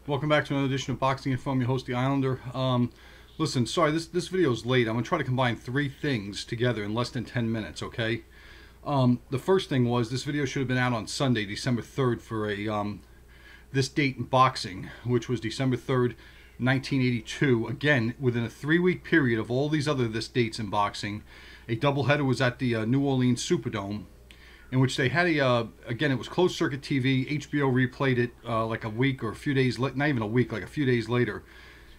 Welcome back to another edition of Boxing Info. I'm your host, The Islander. Listen, sorry, this video is late. I'm going to try to combine three things together in less than 10 minutes, okay? The first thing was this video should have been out on Sunday, December 3rd, for a this date in boxing, which was December 3rd, 1982. Again, within a 3-week period of all these other this dates in boxing, a doubleheader was at the New Orleans Superdome, in which they had again, it was closed circuit TV. HBO replayed it like a week or a few days, not even a week, like a few days later,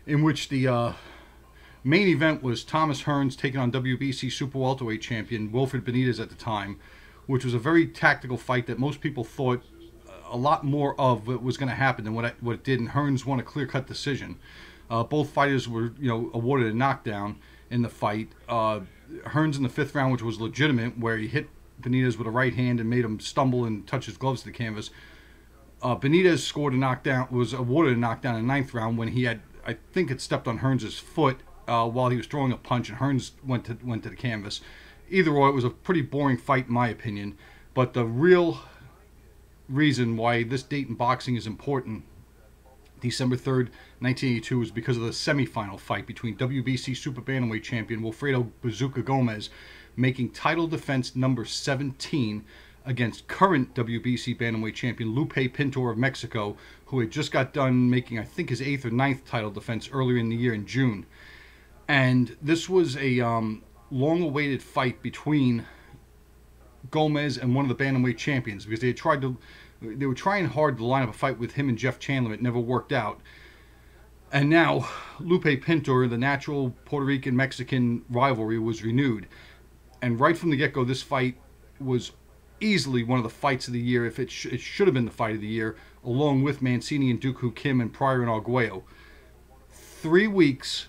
in which the main event was Thomas Hearns taking on WBC Super Welterweight champion Wilfred Benitez at the time, which was a very tactical fight that most people thought a lot more of what was going to happen than what it did, and Hearns won a clear-cut decision. Both fighters were, awarded a knockdown in the fight. Hearns in the 5th round, which was legitimate, where he hit Benitez with a right hand and made him stumble and touch his gloves to the canvas. Benitez scored a knockdown, was awarded a knockdown in the 9th round when he had, I think, it stepped on Hearns' foot while he was throwing a punch, and Hearns went to the canvas. Either way, it was a pretty boring fight in my opinion. But the real reason why this date in boxing is important, December 3rd, 1982, was because of the semifinal fight between WBC Super Bantamweight champion Wilfredo Bazooka Gomes making title defense number 17 against current WBC Bantamweight champion Lupe Pintor of Mexico, who had just got done making, I think, his 8th or 9th title defense earlier in the year in June. And this was a long-awaited fight between Gomes and one of the Bantamweight champions, because they were trying hard to line up a fight with him and Jeff Chandler. It never worked out. And now Lupe Pintor, the natural Puerto Rican-Mexican rivalry, was renewed. And right from the get-go, this fight was easily one of the fights of the year. If it should have been the fight of the year, along with Mancini and Dooku Kim and Pryor and Arguello. 3 weeks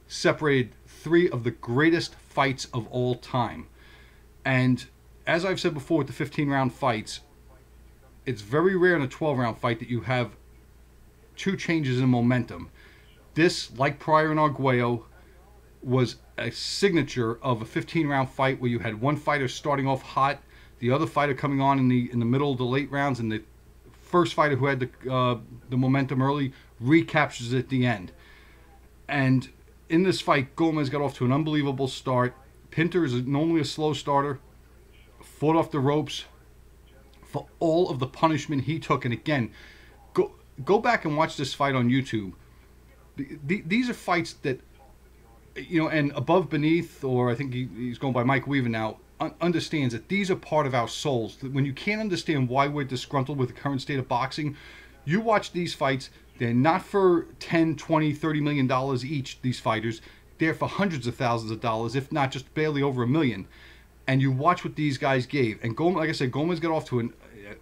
separated 3 of the greatest fights of all time. And as I've said before with the 15-round fights, it's very rare in a 12-round fight that you have 2 changes in momentum. This, like Pryor and Arguello, was a signature of a 15-round fight where you had one fighter starting off hot, the other fighter coming on in the middle of the late rounds, and the first fighter who had the momentum early recaptures it at the end. And in this fight, Gomes got off to an unbelievable start. Pintor is normally a slow starter, fought off the ropes for all of the punishment he took. And again, go back and watch this fight on YouTube. These are fights that, and Above Beneath, or I think he's going by Mike Weaver now, understands that these are part of our souls. That when you can't understand why we're disgruntled with the current state of boxing, you watch these fights. They're not for 10, 20, 30 million dollars each, these fighters. They're for hundreds of thousands of dollars, if not just barely over $1 million. And you watch what these guys gave. And Gomes, like I said, Gomes got off to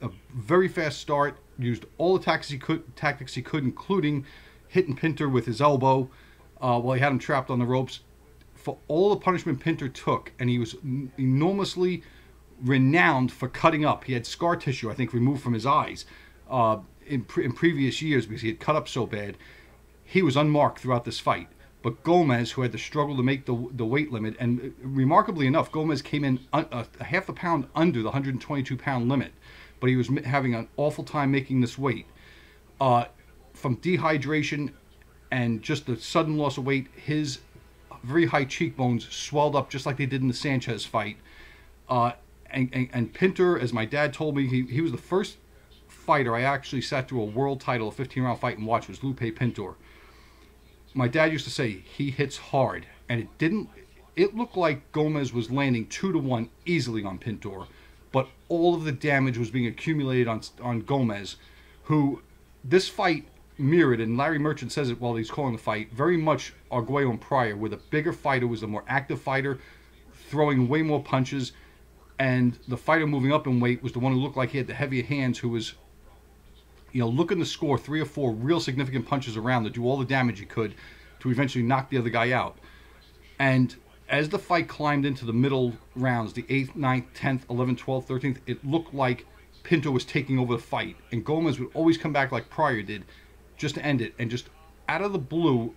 a very fast start, used all the tactics he could, including hitting Pintor with his elbow while he had him trapped on the ropes. For all the punishment Pintor took, and he was enormously renowned for cutting up. He had scar tissue, I think, removed from his eyes in previous years because he had cut up so bad. He was unmarked throughout this fight. But Gomes, who had to struggle to make the weight limit, and remarkably enough, Gomes came in a half a pound under the 122-pound limit, but he was having an awful time making this weight. From dehydration and just the sudden loss of weight, his very high cheekbones swelled up just like they did in the Sanchez fight. And Pintor, as my dad told me, he was the first fighter I actually sat through a world title, a 15-round fight, and watched, was Lupe Pintor. My dad used to say he hits hard, and it looked like Gomes was landing 2-1 easily on Pintor, but all of the damage was being accumulated on Gomes, who this fight mirrored, and Larry Merchant says it while he's calling the fight, very much Arguello and Pryor, where the bigger fighter was the more active fighter, throwing way more punches, and the fighter moving up in weight was the one who looked like he had the heavier hands, who was looking to score 3 or 4 real significant punches around to do all the damage he could to eventually knock the other guy out. And as the fight climbed into the middle rounds, the 8th, 9th, 10th, 11th, 12th, 13th, it looked like Pintor was taking over the fight. And Gomes would always come back like Pryor did just to end it. And just out of the blue,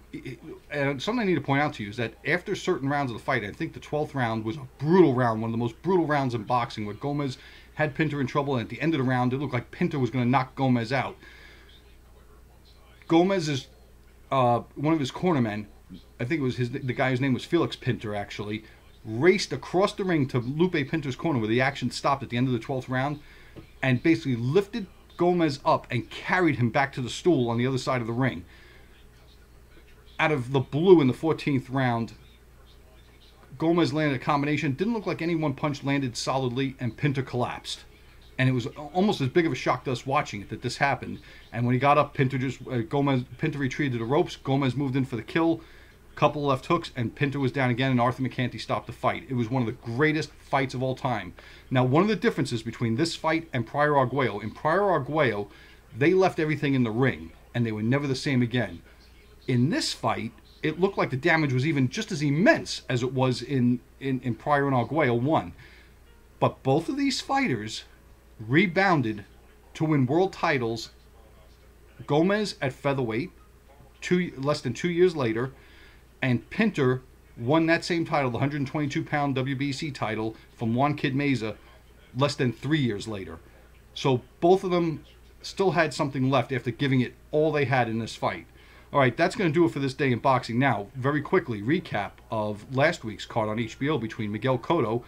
and something I need to point out to you is that after certain rounds of the fight, I think the 12th round was a brutal round, one of the most brutal rounds in boxing, where Gomes had Pintor in trouble, and at the end of the round, it looked like Pintor was going to knock Gomes out. Gomez's one of his cornermen, I think it was the guy's name was Felix Pintor actually, raced across the ring to Lupe Pintor's corner where the action stopped at the end of the 12th round, and basically lifted Gomes up and carried him back to the stool on the other side of the ring. Out of the blue in the 14th round, Gomes landed a combination. Didn't look like any one punch landed solidly, and Pintor collapsed. And it was almost as big of a shock to us watching it that this happened. And when he got up, Pintor retreated to the ropes. Gomes moved in for the kill. Couple left hooks, and Pintor was down again, and Arthur McCanty stopped the fight. It was one of the greatest fights of all time. Now, one of the differences between this fight and Pryor Arguello, in Pryor Arguello, they left everything in the ring, and they were never the same again. In this fight, it looked like the damage was even just as immense as it was in Pryor and Arguello 1. But both of these fighters rebounded to win world titles. Gomes at featherweight, less than 2 years later, and Pintor won that same title, the 122-pound WBC title, from Juan Kid Meza less than 3 years later. So both of them still had something left after giving it all they had in this fight. All right, that's going to do it for this day in boxing. Now, very quickly, recap of last week's card on HBO between Miguel Cotto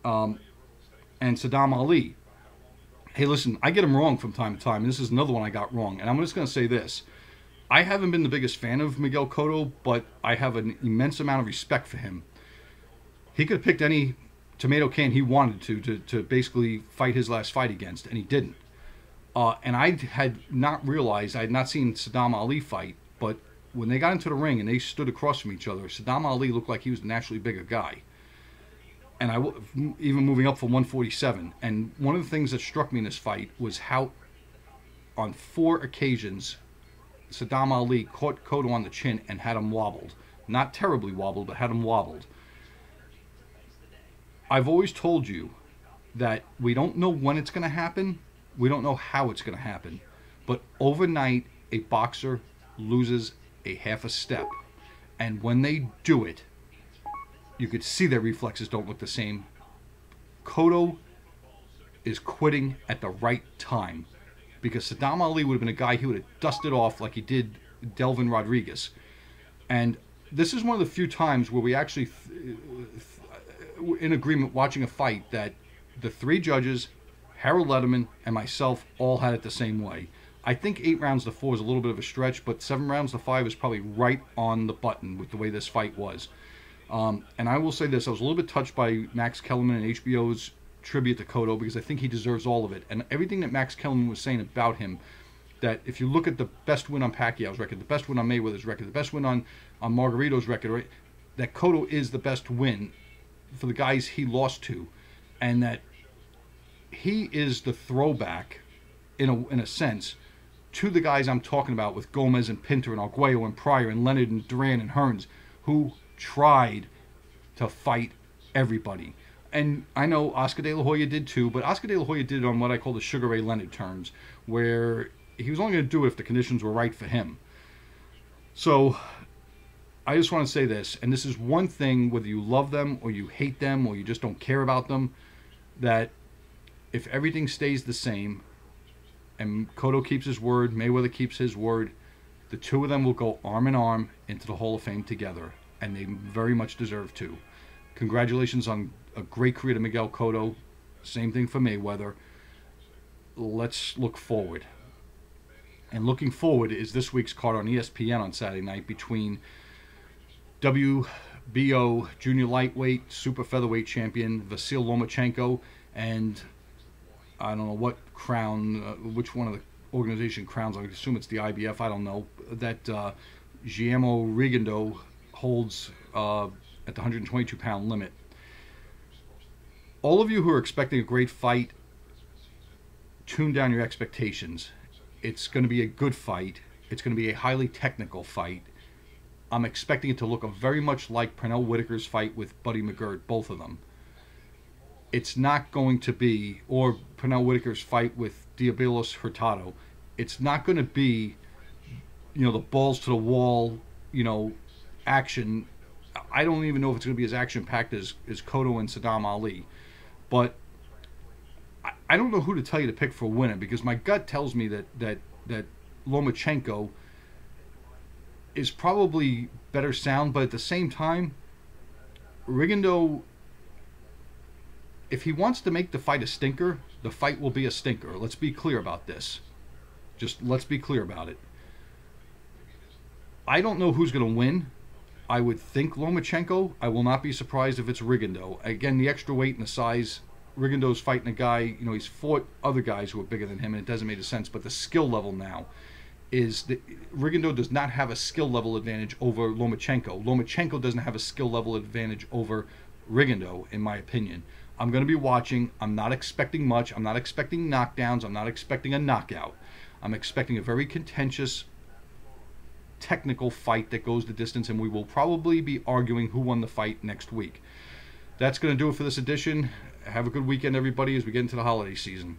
and Saddam Ali. Hey, listen, I get them wrong from time to time, and this is another one I got wrong. And I'm just going to say this. I haven't been the biggest fan of Miguel Cotto, but I have an immense amount of respect for him. He could have picked any tomato can he wanted to basically fight his last fight against, and he didn't. And I had not realized, I had not seen Saddam Ali fight, but when they got into the ring and they stood across from each other, Saddam Ali looked like he was the naturally bigger guy. And even moving up from 147. And one of the things that struck me in this fight was how on 4 occasions Saddam Ali caught Cotto on the chin and had him wobbled. Not terribly wobbled, but had him wobbled. I've always told you that we don't know when it's going to happen. We don't know how it's going to happen. But overnight, a boxer loses a half a step. And when they do it, you could see their reflexes don't look the same. Cotto is quitting at the right time, because Saddam Ali would have been a guy who would have dusted off like he did Delvin Rodriguez. And this is one of the few times where we actually, in agreement watching a fight, that the 3 judges, Harold Letterman and myself, all had it the same way. I think 8 rounds to 4 is a little bit of a stretch, but 7 rounds to 5 is probably right on the button with the way this fight was. And I will say this, I was a little bit touched by Max Kellerman and HBO's tribute to Cotto, because I think he deserves all of it. And everything that Max Kellerman was saying about him, that if you look at the best win on Pacquiao's record, the best win on Mayweather's record, the best win on Margarito's record, right, that Cotto is the best win for the guys he lost to, and that he is the throwback, in a sense, to the guys I'm talking about with Gomes and Pintor and Arguello and Pryor and Leonard and Duran and Hearns, who tried to fight everybody. And I know Oscar De La Hoya did too, but Oscar De La Hoya did it on what I call the Sugar Ray Leonard terms, where he was only going to do it if the conditions were right for him. So I just want to say this, and this is one thing, whether you love them or you hate them or you just don't care about them, that if everything stays the same and Cotto keeps his word, Mayweather keeps his word, the 2 of them will go arm in arm into the Hall of Fame together, and they very much deserve to. Congratulations on a great career to Miguel Cotto. Same thing for Mayweather. Let's look forward. And looking forward is this week's card on ESPN on Saturday night between WBO junior lightweight, super featherweight champion Vasyl Lomachenko and I don't know what crown, which one of the organization crowns, I assume it's the IBF, I don't know, that Guillermo Rigondeaux holds at the 122-pound limit. All of you who are expecting a great fight, tune down your expectations. It's going to be a good fight. It's going to be a highly technical fight. I'm expecting it to look very much like Pernell Whitaker's fight with Buddy McGirt, both of them. It's not going to be, or Pernell Whitaker's fight with Diabelos Hurtado, it's not going to be, the balls to the wall, action. I don't even know if it's going to be as action-packed as Cotto and Saddam Ali. But I don't know who to tell you to pick for a winner, because my gut tells me that Lomachenko is probably better sound, but at the same time, Rigondeaux, if he wants to make the fight a stinker, the fight will be a stinker. Let's be clear about this. Just let's be clear about it. I don't know who's going to win. I would think Lomachenko. I will not be surprised if it's Rigondeaux. Again, the extra weight and the size. Rigondeaux's fighting a guy, you know, he's fought other guys who are bigger than him, and it doesn't make sense. But the skill level now is that Rigondeaux does not have a skill level advantage over Lomachenko. Lomachenko doesn't have a skill level advantage over Rigondeaux, in my opinion. I'm going to be watching. I'm not expecting much. I'm not expecting knockdowns. I'm not expecting a knockout. I'm expecting a very contentious, technical fight that goes the distance, and we will probably be arguing who won the fight next week. That's going to do it for this edition. Have a good weekend, everybody, as we get into the holiday season.